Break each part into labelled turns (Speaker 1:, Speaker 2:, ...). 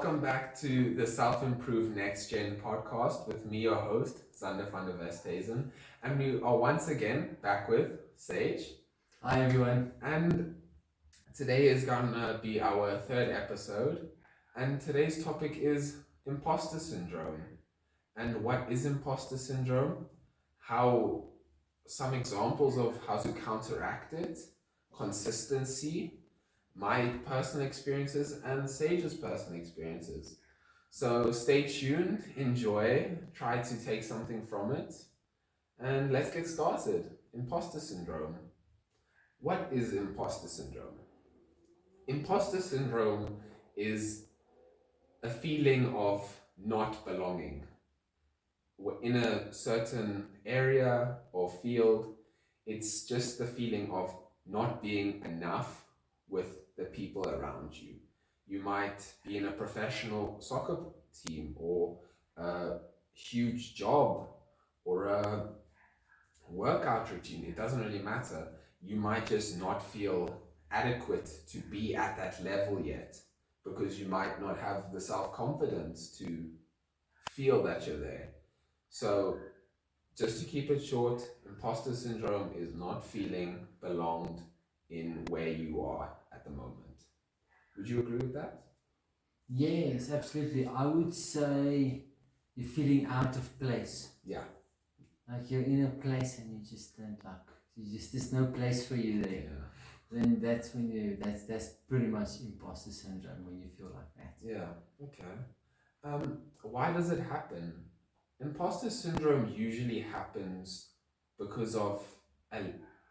Speaker 1: welcome back to the Self-Improve Next Gen podcast with me, your host, Xander van Westhuizen. And we are once again back with Sage.
Speaker 2: Hi everyone.
Speaker 1: And today is gonna be our third episode. And today's topic is imposter syndrome. And what is imposter syndrome? How some examples of how to counteract it, consistency, my personal experiences, and Sage's personal experiences. So stay tuned, enjoy, try to take something from it, and let's get started. Imposter syndrome. What is imposter syndrome? Imposter syndrome is a feeling of not belonging in a certain area or field. It's just the feeling of not being enough with the people around you. You might be in a professional soccer team or a huge job or a workout routine. It doesn't really matter. You might just not feel adequate to be at that level yet because you might not have the self-confidence to feel that you're there. So just to keep it short, imposter syndrome is not feeling belonged in where you are at the moment. Would you agree with that?
Speaker 2: Yes, absolutely. I would say you're feeling out of place.
Speaker 1: Yeah.
Speaker 2: Like you're in a place and you just don't there's no place for you there.
Speaker 1: Yeah.
Speaker 2: Then that's when that's pretty much imposter syndrome when you feel like that.
Speaker 1: Yeah. Okay. Why does it happen? Imposter syndrome usually happens because of a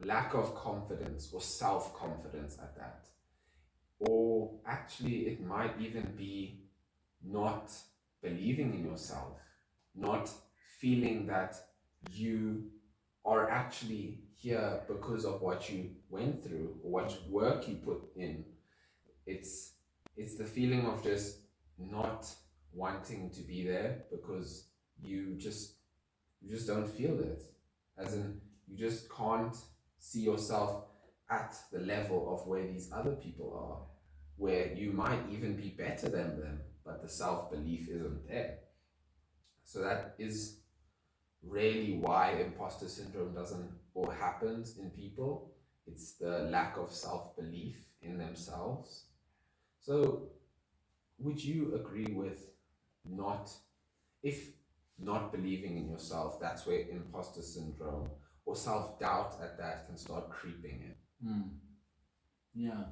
Speaker 1: lack of confidence or self-confidence at that. Or actually, it might even be not believing in yourself, not feeling that you are actually here because of what you went through or what work you put in. It's the feeling of just not wanting to be there because you just don't feel it. As in, you just can't see yourself at the level of where these other people are, where you might even be better than them, but the self-belief isn't there. So that is really why imposter syndrome doesn't or happens in people. It's the lack of self-belief in themselves. So would you agree with if not believing in yourself, that's where imposter syndrome or self-doubt at that can start creeping in?
Speaker 2: Yeah,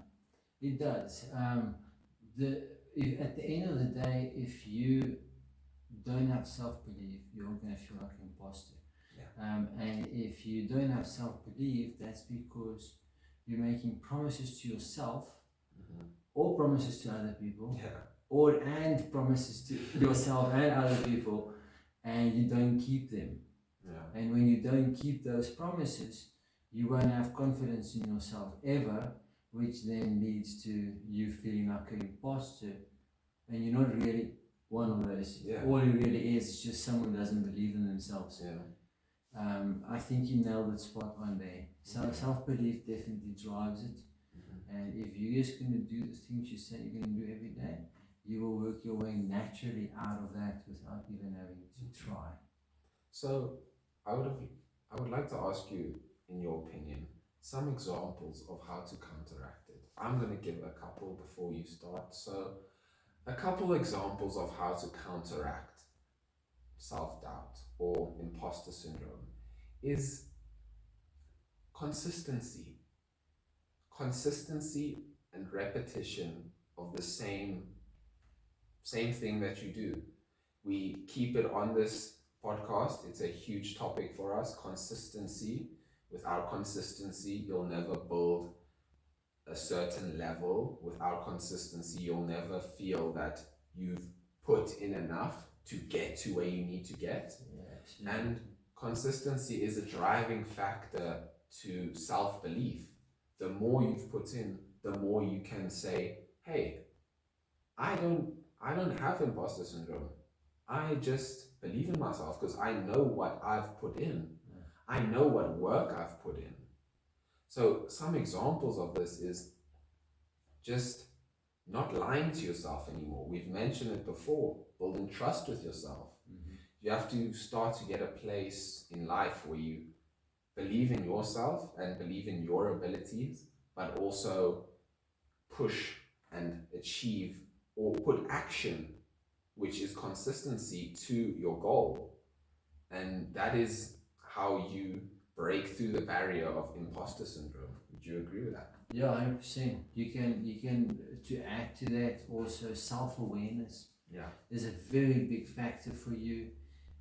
Speaker 2: it does. At the end of the day, if you don't have self-belief, you're going to feel like an imposter.
Speaker 1: Yeah.
Speaker 2: And if you don't have self-belief, that's because you're making promises to yourself or promises to other people, and promises to yourself and other people, and you don't keep them.
Speaker 1: Yeah.
Speaker 2: And when you don't keep those promises, you won't have confidence in yourself ever, which then leads to you feeling like an imposter, and you're not really one of those.
Speaker 1: Yeah.
Speaker 2: All it really is just someone who doesn't believe in themselves.
Speaker 1: Yeah.
Speaker 2: I think you nailed it spot on there. Self-belief definitely drives it. And if you're just going to do the things you say you're going to do every day, you will work your way naturally out of that without even having to try.
Speaker 1: So I would like to ask you, in your opinion, some examples of how to counteract it. I'm going to give a couple before you start. So a couple examples of how to counteract self-doubt or imposter syndrome is consistency and repetition of the same thing that you do. We keep it on this podcast. It's a huge topic for us, consistency. Without consistency, you'll never build a certain level. Without consistency, you'll never feel that you've put in enough to get to where you need to get.
Speaker 2: Yeah,
Speaker 1: and consistency is a driving factor to self-belief. The more you've put in, the more you can say, hey, I don't have imposter syndrome. I just believe in myself because I know what I've put in. I know what work I've put in. So some examples of this is just not lying to yourself anymore. We've mentioned it before, building trust with yourself. You have to start to get a place in life where you believe in yourself and believe in your abilities, but also push and achieve or put action, which is consistency, to your goal. And that is how you break through the barrier of imposter syndrome. Would you agree with that?
Speaker 2: Yeah, 100%. You can to add to that also self-awareness.
Speaker 1: Yeah.
Speaker 2: Is a very big factor for you,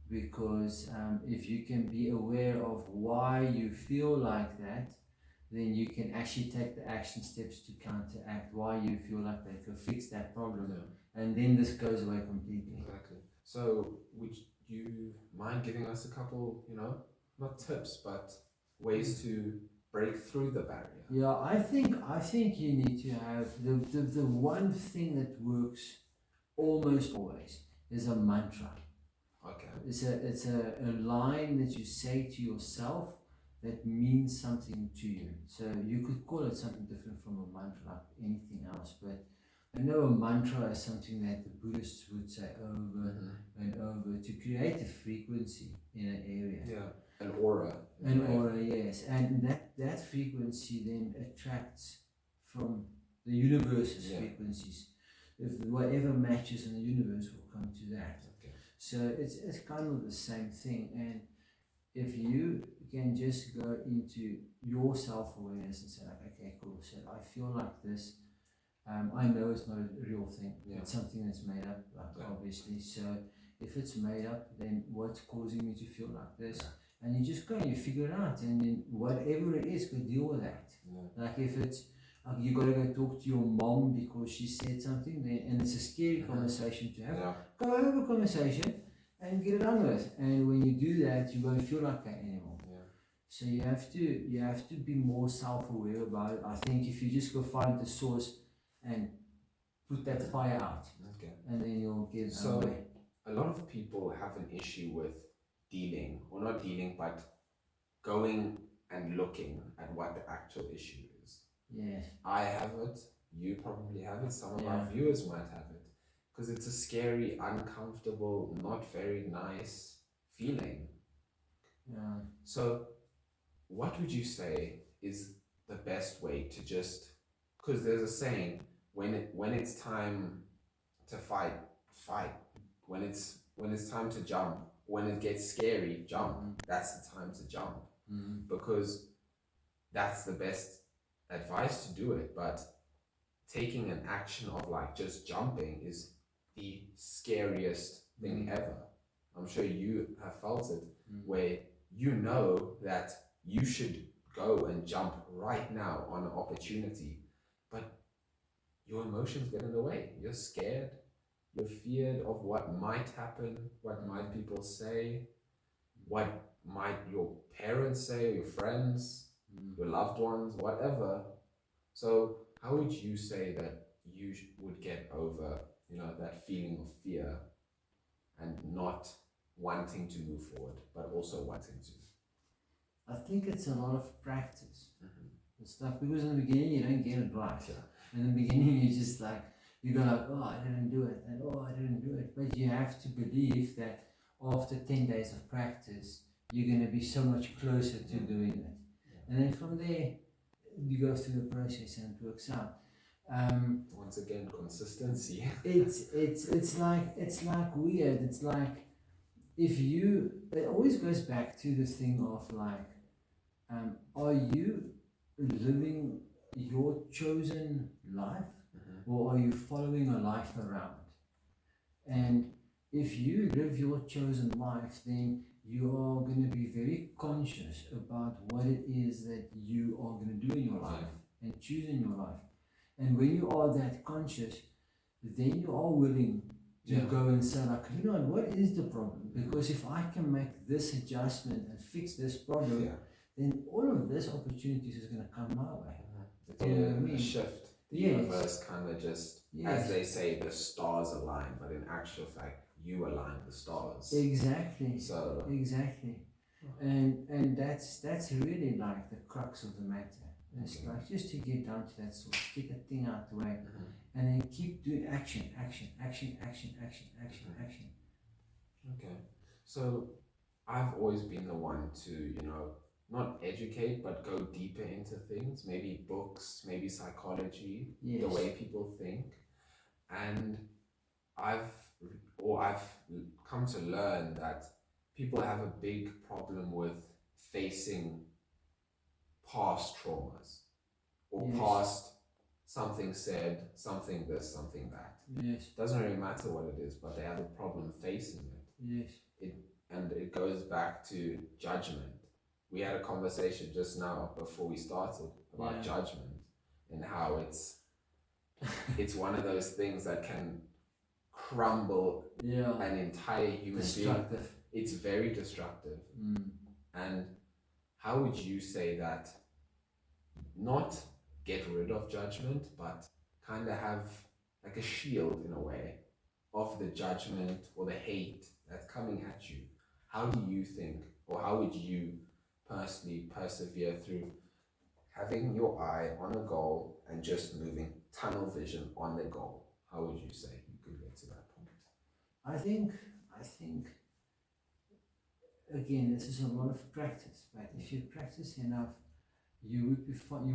Speaker 2: because if you can be aware of why you feel like that, then you can actually take the action steps to counteract why you feel like that, to fix that problem.
Speaker 1: Yeah.
Speaker 2: And then this goes away completely.
Speaker 1: Exactly. So would you mind giving us a couple, not tips, but ways to break through the barrier?
Speaker 2: Yeah, I think you need to have the one thing that works almost always is a mantra.
Speaker 1: Okay.
Speaker 2: It's a line that you say to yourself that means something to you. So you could call it something different from a mantra, like anything else, but I know a mantra is something that the Buddhists would say over and over to create a frequency in an area.
Speaker 1: Yeah, an aura.
Speaker 2: An aura, yes. And that frequency then attracts from the universe's frequencies. If whatever matches in the universe will come to that.
Speaker 1: Okay.
Speaker 2: So it's kind of the same thing. And if you can just go into your self-awareness and say, like, okay, cool, so I feel like this. I know it's not a real thing.
Speaker 1: Yeah.
Speaker 2: It's something that's made up, obviously. So if it's made up, then what's causing me to feel like this?
Speaker 1: Yeah.
Speaker 2: And you just go and you figure it out, and then whatever it is, go deal with that.
Speaker 1: Yeah.
Speaker 2: Like if it's you gotta go talk to your mom because she said something, then, and it's a scary conversation to have.
Speaker 1: Yeah.
Speaker 2: Go have a conversation and get it done with. And when you do that, you won't feel like that anymore.
Speaker 1: Yeah.
Speaker 2: So you have to be more self-aware about it. I think if you just go find the source and put that fire out,
Speaker 1: okay,
Speaker 2: and then you'll get
Speaker 1: so
Speaker 2: away.
Speaker 1: A lot of people have an issue with dealing, or not dealing, but going and looking at what the actual issue is.
Speaker 2: Yes.
Speaker 1: I have it, you probably have it, some of our viewers might have it, because it's a scary, uncomfortable, not very nice feeling.
Speaker 2: Yeah.
Speaker 1: So what would you say is the best way to just, because there's a saying, when it's time to fight. When it's time to jump, when it gets scary, jump. That's the time to jump, because that's the best advice to do it. But taking an action of like just jumping is the scariest thing ever. I'm sure you have felt it, where you know that you should go and jump right now on an opportunity, but your emotions get in the way. You're scared. You're feared of what might happen, what might people say, what might your parents say, your friends, your loved ones, whatever. So how would you say that you would get over, that feeling of fear and not wanting to move forward, but also wanting to?
Speaker 2: I think it's a lot of practice. It's like, because in the beginning you don't get it right. Yeah. In the beginning you just like, you go like, oh, I didn't do it, and oh, I didn't do it. But you have to believe that after 10 days of practice, you're going to be so much closer to doing it. Yeah. And then from there, you go through the process and it works out.
Speaker 1: Once again, consistency.
Speaker 2: it's like weird. It's like, it always goes back to the thing of like, are you living your chosen life? Or are you following a life around? And if you live your chosen life, then you are going to be very conscious about what it is that you are going to do in your life and choose in your life. And when you are that conscious, then you are willing to go and say, like, what is the problem? Because if I can make this adjustment and fix this problem, then all of this opportunities is going to come my way.
Speaker 1: It's a shift. The universe kind of just, as they say, the stars align, but in actual fact, you align the stars.
Speaker 2: Exactly.
Speaker 1: So
Speaker 2: exactly, and that's really like the crux of the matter. It's like just to get down to that source, get that thing out the way, and then keep doing action.
Speaker 1: Okay. So I've always been the one to, not educate, but go deeper into things, maybe books, maybe psychology,
Speaker 2: Yes.
Speaker 1: the way people think. And I've come to learn that people have a big problem with facing past traumas or
Speaker 2: Yes.
Speaker 1: past something said, something this, something that.
Speaker 2: Yes.
Speaker 1: Doesn't really matter what it is, but they have a problem facing it.
Speaker 2: Yes.
Speaker 1: And it goes back to judgment. We had a conversation just now before we started about judgment and how it's one of those things that can crumble an entire human being. It's very destructive. And how would you say that not get rid of judgment, but kind of have like a shield in a way of the judgment or the hate that's coming at you? How do you think, or how would you personally persevere through having your eye on a goal and just moving tunnel vision on the goal? How would you say you could get to that point?
Speaker 2: I think again, this is a lot of practice, but if you practice enough, you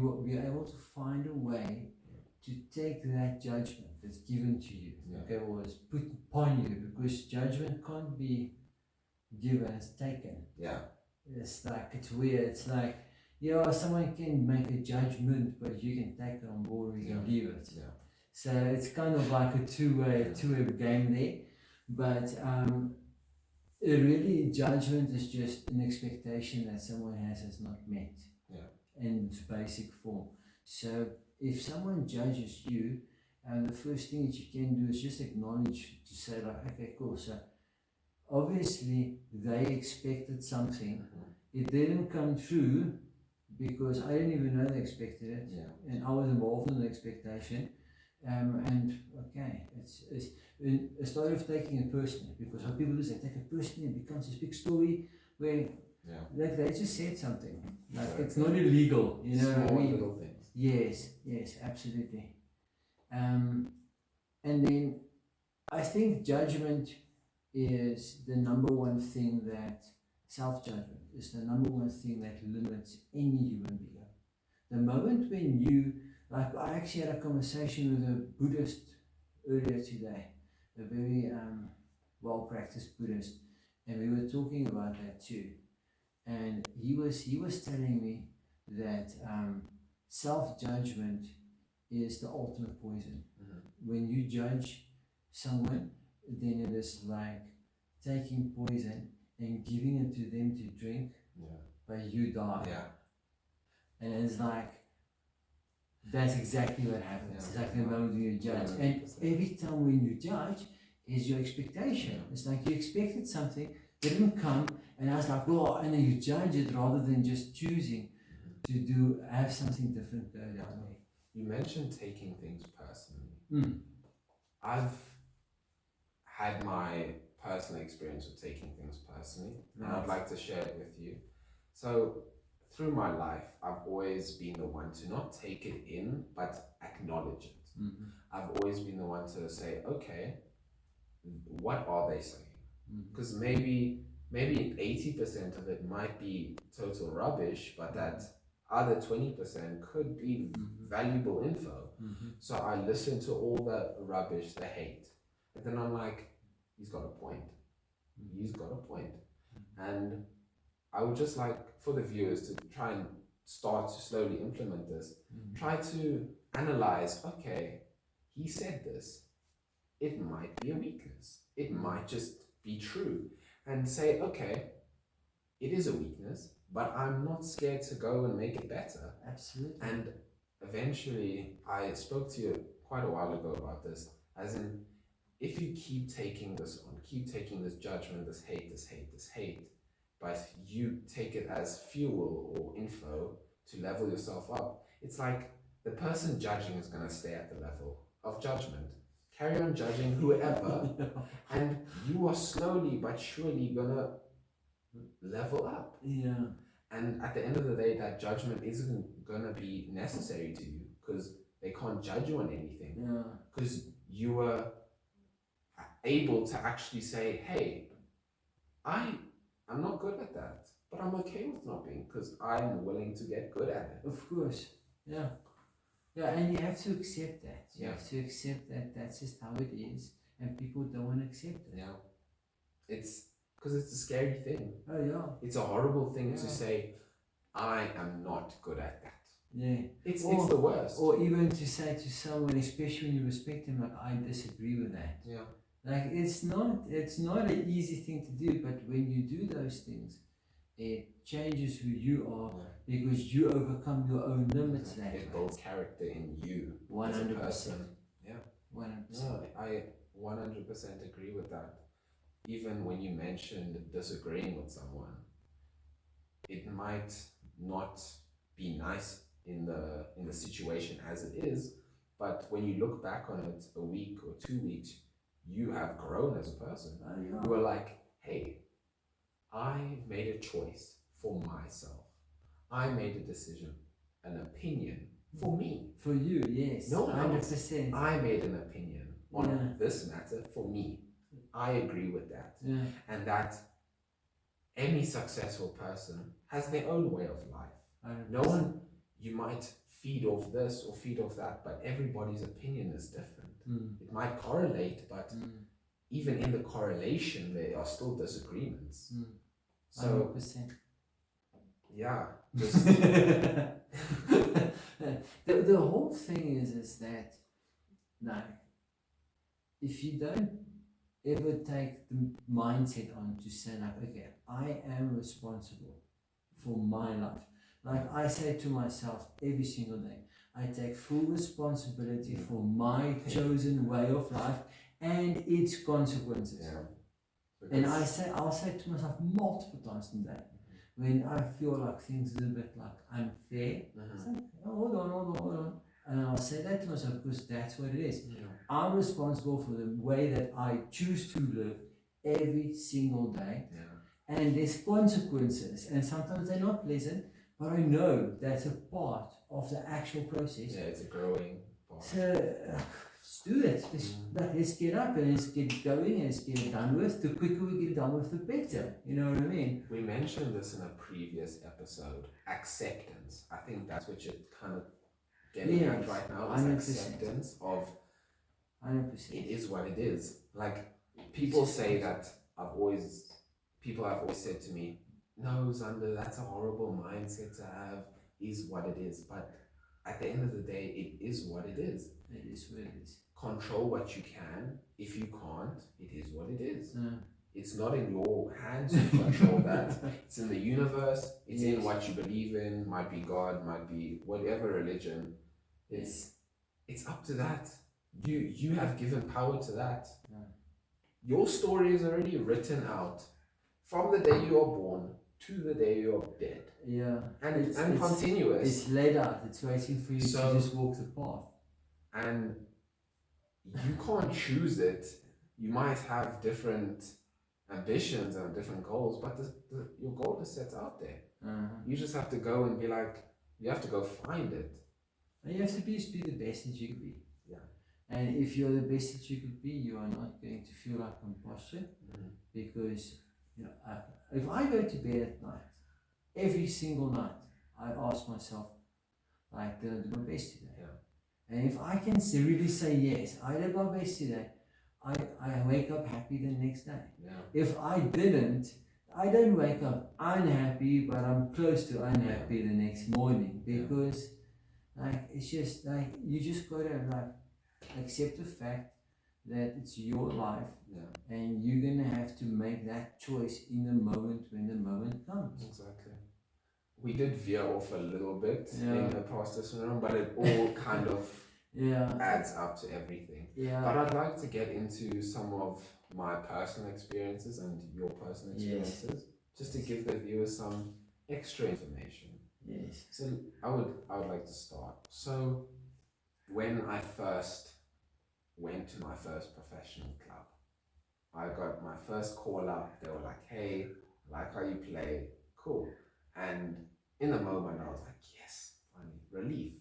Speaker 2: will be able to find a way to take that judgment that's given to you, okay, or is put upon you, because judgment can't be given, it's taken. It's like, it's weird. It's like, someone can make a judgment, but you can take it on board or you can leave it. So it's kind of like a two-way game there. But really, judgment is just an expectation that someone has not met in its basic form. So if someone judges you, the first thing that you can do is just acknowledge, to say like, okay, cool, so obviously they expected something. It didn't come true because I didn't even know they expected it, and I was involved in the expectation. And okay, it's instead of taking it personally, because what people do is they take it personally and it becomes this big story where like they just said something, like it's not illegal, you know what I mean?
Speaker 1: Little things.
Speaker 2: Yes, absolutely. And then I think judgment is the number one thing that self-judgment is the number one thing that limits any human being. The moment when you, like, I actually had a conversation with a Buddhist earlier today, a very well-practiced Buddhist, and we were talking about that too. And he was telling me that self-judgment is the ultimate poison. When you judge someone, then it is like taking poison and giving it to them to drink, but you die. And it's like, that's exactly what happens. Exactly the moment you judge. And every time when you judge is your expectation. It's like you expected something, didn't come, and I was like, well, and then you judge it rather than just choosing to have something different go down there.
Speaker 1: You mentioned taking things personally. I've had my personal experience with taking things personally, and I'd like to share it with you. So through my life, I've always been the one to not take it in, but acknowledge it. I've always been the one to say, okay, what are they saying? Because maybe 80% of it might be total rubbish, but that other 20% could be valuable info. So I listen to all the rubbish, the hate, and then I'm like, he's got a point. He's got a point. And I would just like for the viewers to try and start to slowly implement this. Try to analyze, okay, he said this. It might be a weakness. It might just be true. And say, okay, it is a weakness, but I'm not scared to go and make it better.
Speaker 2: Absolutely.
Speaker 1: And eventually, I spoke to you quite a while ago about this, as in, if you keep taking this on, keep taking this judgment, this hate, but you take it as fuel or info to level yourself up, it's like the person judging is going to stay at the level of judgment. Carry on judging whoever, and you are slowly but surely going to level up. And at the end of the day, that judgment isn't going to be necessary to you, because They can't judge you on anything.
Speaker 2: Yeah.
Speaker 1: Because you were able to actually say, hey, I'm not good at that, but I'm okay with not being, because I'm willing to get good at it.
Speaker 2: Of course. Yeah. Yeah, and you have to accept that. You
Speaker 1: Yeah.
Speaker 2: have to accept that that's just how it is, and people don't want to accept it.
Speaker 1: Yeah. It's because it's a scary thing.
Speaker 2: Oh, yeah.
Speaker 1: It's a horrible thing to
Speaker 2: Yeah.
Speaker 1: say, I am not good at that.
Speaker 2: Yeah.
Speaker 1: It's the worst.
Speaker 2: Or even to say to someone, especially when you respect them, like, I disagree with that.
Speaker 1: Yeah.
Speaker 2: Like, it's not an easy thing to do, but when you do those things, it changes who you are, because you overcome your own limits. That
Speaker 1: it builds character in you
Speaker 2: 100%.
Speaker 1: as a person. Yeah.
Speaker 2: 100%.
Speaker 1: No, I 100% agree with that. Even when you mentioned disagreeing with someone, it might not be nice in the situation as it is, but when you look back on it a week or 2 weeks, you have grown as a person. You were like, hey, I made a choice for myself. I made a decision, an opinion for me.
Speaker 2: For you, yes.
Speaker 1: No one
Speaker 2: 100%.
Speaker 1: I made an opinion on this matter for me. I agree with that.
Speaker 2: Yeah.
Speaker 1: And that any successful person has their own way of life.
Speaker 2: 100%.
Speaker 1: No one, you might feed off this or feed off that, but everybody's opinion is different. It might correlate, but even in the correlation, there are still disagreements. So,
Speaker 2: 100%.
Speaker 1: yeah, just
Speaker 2: the whole thing is that, like, if you don't ever take the mindset on to say, like, okay, I am responsible for my life. Like I say to myself every single day, I take full responsibility for my chosen way of life and its consequences. And I'll say to myself multiple times in the day, when I feel like things are a bit like unfair, it's like, oh, hold on. And I'll say that to myself because that's what it is. I'm responsible for the way that I choose to live every single day. And there's consequences, and sometimes they're not pleasant, but I know that's a part of the actual process.
Speaker 1: Yeah, it's a growing part.
Speaker 2: So let's do it. Let's get up and let's get going and let's get it done with. The quicker we get it done with, the better. You know what I mean?
Speaker 1: We mentioned this in a previous episode. Acceptance. I think that's what you're kind of getting at right now. Is
Speaker 2: 100%.
Speaker 1: acceptance of
Speaker 2: 100%.
Speaker 1: it is what it is. Like people say that people have always said to me, no, Xander, that's a horrible mindset to have, is what it is. But at the end of the day, it is what it is.
Speaker 2: It is what it is.
Speaker 1: Control what you can. If you can't, it is what it is. It's not in your hands to control that. It's in the universe. It's in what you believe in. Might be God, might be whatever religion. It's up to that. You have given power to that. Your story is already written out from the day you are born to the day you are dead. And it's continuous.
Speaker 2: It's laid out. It's waiting for you to just walk the path.
Speaker 1: And you can't choose it. You might have different ambitions and different goals, but your goal is set out there. You just have to go and be like, you have to go find it.
Speaker 2: And you have to be the best that you could be. And if you're the best that you could be, you are not going to feel like an imposter. Because if I go to bed at night, every single night, I ask myself, like, did I do my best today? And if I can really say yes, I did my best today, I wake up happy the next day. If I didn't, I don't wake up unhappy, but I'm close to unhappy the next morning, because like it's just like you just gotta like accept the fact that it's your life, and you're gonna have to make that choice in the moment when the moment comes.
Speaker 1: Exactly. We did veer off a little bit in imposter syndrome, but it all kind of adds up to everything. But I'd like to get into some of my personal experiences and your personal experiences, just to give the viewers some extra information. So I would like to start. So when I first went to my first professional club, I got my first call up. They were like, hey, I like how you play, cool. And in the moment I was like, yes, finally, relief.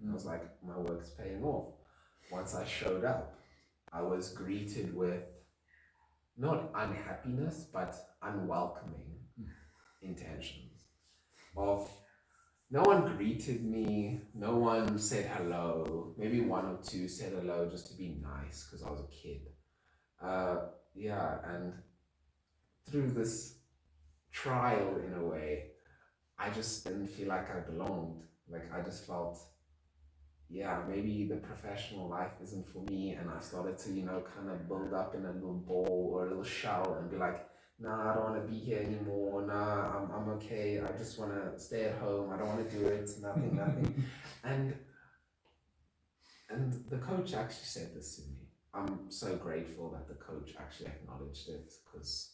Speaker 1: I was like, my work's paying off. Once I showed up, I was greeted with not unhappiness, but unwelcoming intentions. Of no one greeted me, no one said hello. Maybe one or two said hello just to be nice because I was a kid. Yeah, and through this trial in a way, I just didn't feel like I belonged. Like I just felt, yeah, maybe the professional life isn't for me. And I started to, kind of build up in a little ball or a little shell and be like, nah, I don't want to be here anymore. Nah, I'm okay. I just want to stay at home. I don't want to do it. Nothing. And the coach actually said this to me. I'm so grateful that the coach actually acknowledged it because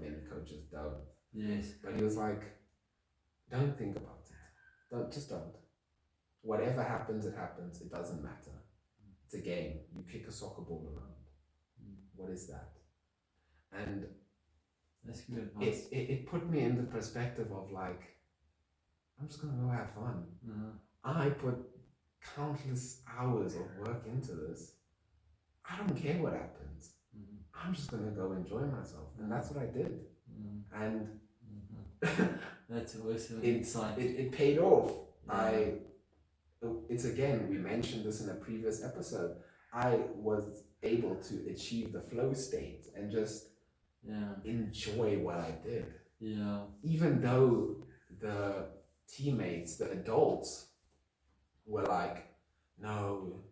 Speaker 1: many coaches don't.
Speaker 2: Yes.
Speaker 1: But he was like, don't think about it. Don't. Whatever happens, it happens. It doesn't matter. It's a game. You kick a soccer ball around. What is that? And
Speaker 2: that's good advice.
Speaker 1: It put me in the perspective of like, I'm just gonna go have fun. I put countless hours of work into this. I don't care what happens. I'm just gonna go enjoy myself, and that's what I did. And
Speaker 2: that's awesome.
Speaker 1: It paid off. Yeah. It's again, we mentioned this in a previous episode. I was able to achieve the flow state and just enjoy what I did.
Speaker 2: Yeah.
Speaker 1: Even though the teammates, the adults, were like, no,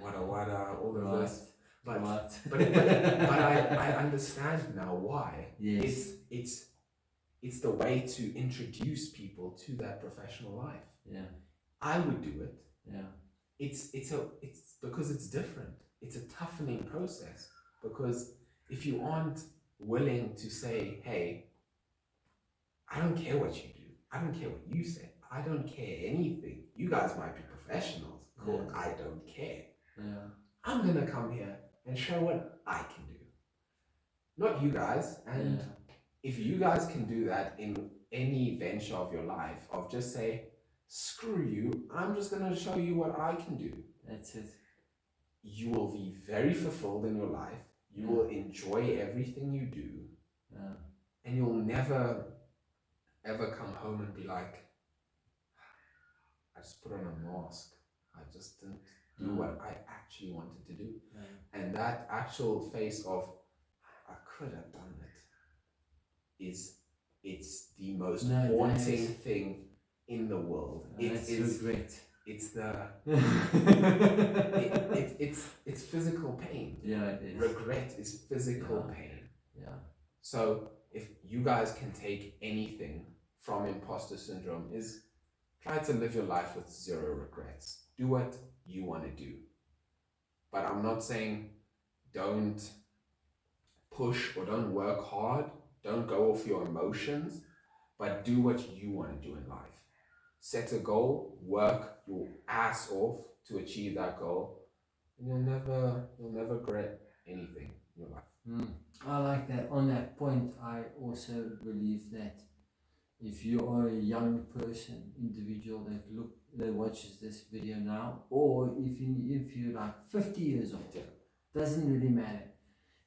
Speaker 1: all of this. But I understand now why.
Speaker 2: Yes.
Speaker 1: It's the way to introduce people to their professional life.
Speaker 2: Yeah.
Speaker 1: I would do it.
Speaker 2: Yeah.
Speaker 1: It's because it's different. It's a toughening process because if you aren't willing to say, hey, I don't care what you do. I don't care what you say. I don't care anything. You guys might be professionals. Cool. Yeah. I don't care.
Speaker 2: Yeah. I'm
Speaker 1: gonna come here and show what I can do. Not you guys. And if you guys can do that in any venture of your life, of just say, screw you, I'm just going to show you what I can do.
Speaker 2: That's it.
Speaker 1: You will be very fulfilled in your life. You will enjoy everything you do. And you'll never, ever come home and be like, I just put on a mask. I just didn't do what I actually wanted to do. And that actual face of, I could have done it, it's the most haunting thing in the world.
Speaker 2: It's regret.
Speaker 1: It's the it's physical pain.
Speaker 2: Yeah, it is.
Speaker 1: Regret is physical pain.
Speaker 2: Yeah.
Speaker 1: So if you guys can take anything from imposter syndrome, is try to live your life with zero regrets. Do what you want to do. But I'm not saying don't push or don't work hard. Don't go off your emotions, but do what you want to do in life. Set a goal, work your ass off to achieve that goal, and you'll never regret anything in your life.
Speaker 2: I like that. On that point, I also believe that if you are a young person, individual that watches this video now, or if you're like 50 years old, doesn't really matter.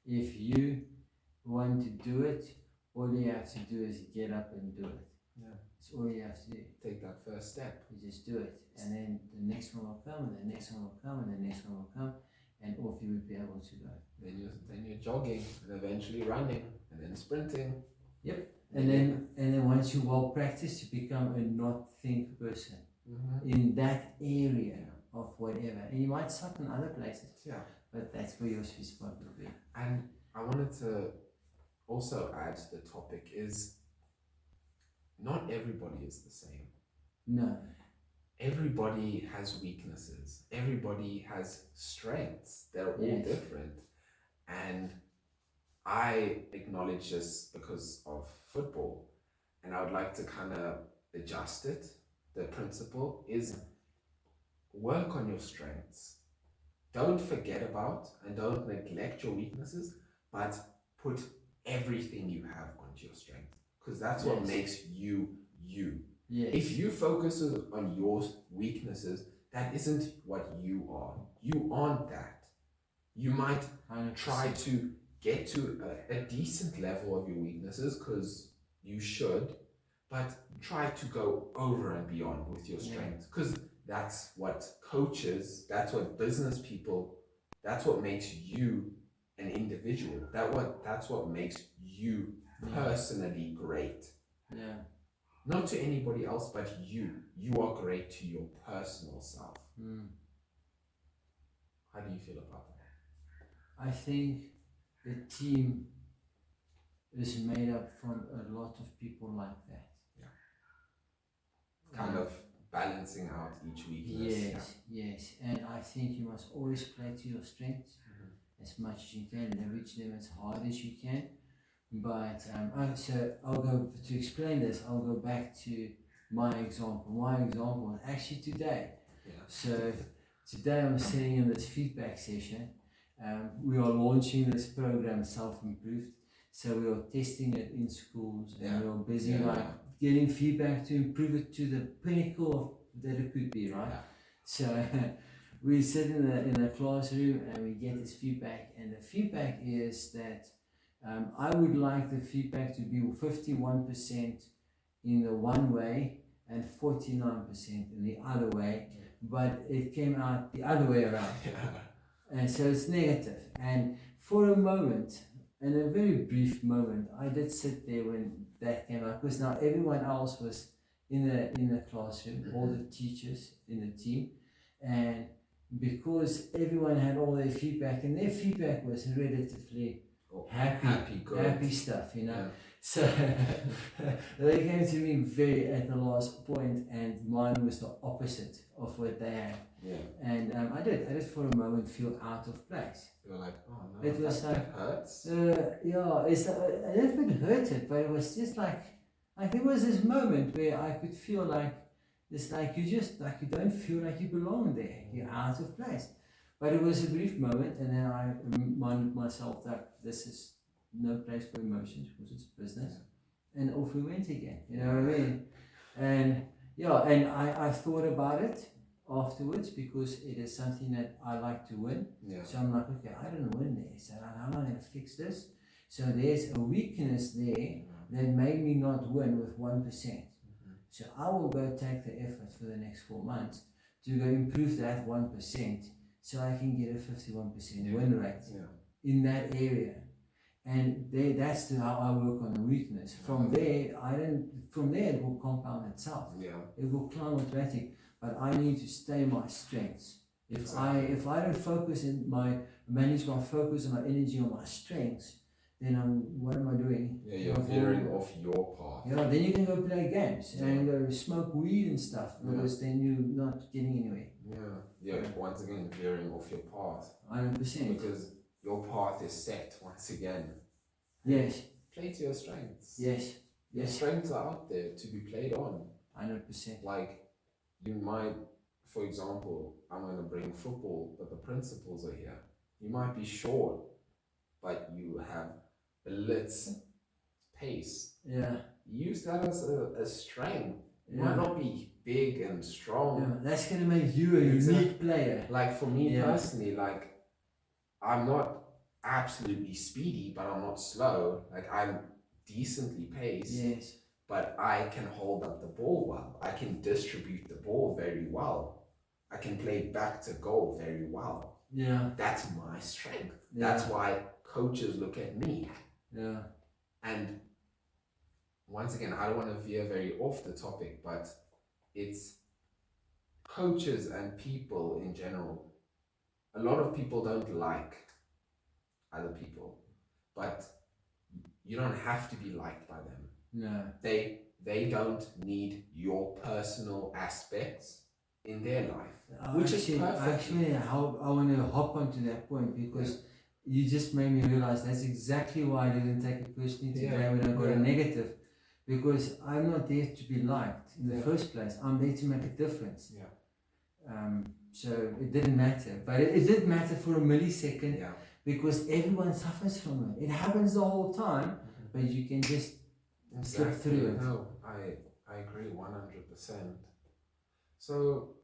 Speaker 2: If you want to do it, all you have to do is get up and do it.
Speaker 1: Yeah.
Speaker 2: That's all you have to do.
Speaker 1: Take that first step.
Speaker 2: You just do it. And then the next one will come, and the next one will come, and the next one will come, and off you would be able to go.
Speaker 1: Then you're jogging, and eventually running, and then sprinting.
Speaker 2: Yep. And then once you're well practiced, you become a not think person in that area of whatever. And you might suck in other places.
Speaker 1: Yeah.
Speaker 2: But that's where your sweet spot will be.
Speaker 1: And I wanted to also add to the topic is not everybody is the same.
Speaker 2: No.
Speaker 1: Everybody has weaknesses. Everybody has strengths. They're all different. And I acknowledge this because of football. And I would like to kind of adjust it. The principle is work on your strengths. Don't forget about and don't neglect your weaknesses, but put everything you have onto your strength. Because that's what makes you you.
Speaker 2: Yes.
Speaker 1: If you focus on your weaknesses, that isn't what you are. You aren't that. You might
Speaker 2: 100%.
Speaker 1: try to get to a decent level of your weaknesses, because you should, but try to go over and beyond with your strengths, because that's what coaches, that's what business people, that's what makes you an individual. That's what makes you personally great.
Speaker 2: Yeah.
Speaker 1: Not to anybody else, but you. You are great to your personal self. How do you feel about that?
Speaker 2: I think the team is made up from a lot of people like that.
Speaker 1: Kind of balancing out each weakness.
Speaker 2: Yes. And I think you must always play to your strengths as much as you can, leverage them as hard as you can. But so I'll go to explain this. I'll go back to my example. My example was actually today. So today I'm sitting in this feedback session. We are launching this program, Selfimprvd. So we are testing it in schools, and we are busy getting feedback to improve it to the pinnacle that it could be, right? So we sit in the classroom and we get this feedback, and the feedback is that I would like the feedback to be 51% in the one way and 49% in the other way, but it came out the other way around. And so it's negative. And for a moment, in a very brief moment, I did sit there when that came out, because now everyone else was in the classroom, all the teachers in the team, and because everyone had all their feedback, and their feedback was relatively happy stuff, you know. So they came to me very at the last point, and mine was the opposite of what they had. And I did for a moment feel out of place.
Speaker 1: You were like, oh no,
Speaker 2: it was
Speaker 1: that hurts.
Speaker 2: It's a little bit hurted, but it was just like there was this moment where I could feel like it's like you don't feel like you belong there. You're out of place. But it was a brief moment, and then I reminded myself that this is no place for emotions, because it's business, and off we went again. You know what I mean? And I thought about it afterwards, because it is something that I like to win. So I'm like, okay, I didn't win there, so how am I going to fix this? So there's a weakness there that made me not win with 1%. So I will go take the effort for the next 4 months to go improve that 1%, so I can get a 51% win rate in that area. And that's how I work on the weakness. From there, it will compound itself. It will climb automatic. But I need to stay my strengths. If I don't focus manage my focus and my energy on my strengths, then what am I doing?
Speaker 1: You're veering off your path.
Speaker 2: Then you can go play games and go smoke weed and stuff, because then you're not getting anywhere.
Speaker 1: Once again, veering off your path.
Speaker 2: 100%.
Speaker 1: Because your path is set once again.
Speaker 2: Yes.
Speaker 1: Play to your strengths.
Speaker 2: Yes.
Speaker 1: Your strengths are out there to be played on.
Speaker 2: 100%.
Speaker 1: Like, you might, for example, I'm going to bring football, but the principles are here. You might be short, but you have blitz pace. Use that as a strength. You might not be big and strong.
Speaker 2: That's going to make you a unique player.
Speaker 1: Like for me personally, like I'm not absolutely speedy, but I'm not slow. Like I'm decently paced. But I can hold up the ball well. I can distribute the ball very well. I can play back to goal very well. That's my strength. That's why coaches look at me. And once again, I don't want to veer very off the topic, but it's coaches and people in general. A lot of people don't like other people, but you don't have to be liked by them. They don't need your personal aspects in their life, which is perfect.
Speaker 2: Actually, I want to hop onto that point, because you just made me realize that's exactly why I didn't take it personally today when I got a negative, because I'm not there to be liked in the first place. I'm there to make a difference. So it didn't matter, but it did matter for a millisecond, because everyone suffers from it. It happens the whole time, but you can just slip through it.
Speaker 1: No, I agree 100%. So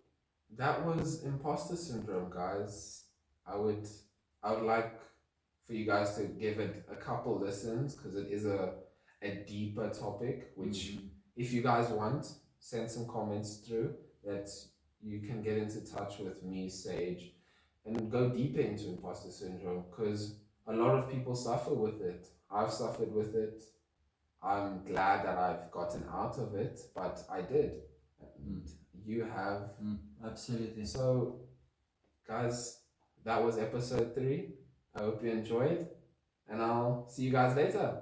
Speaker 1: that was imposter syndrome, guys. I would I would like for you guys to give it a couple listens because it is a deeper topic. Which, if you guys want, send some comments through that you can get into touch with me, Sage, and go deeper into imposter syndrome because a lot of people suffer with it. I've suffered with it. I'm glad that I've gotten out of it, but I did. And you have.
Speaker 2: Absolutely.
Speaker 1: So, guys, that was episode 3. I hope you enjoyed, and I'll see you guys later.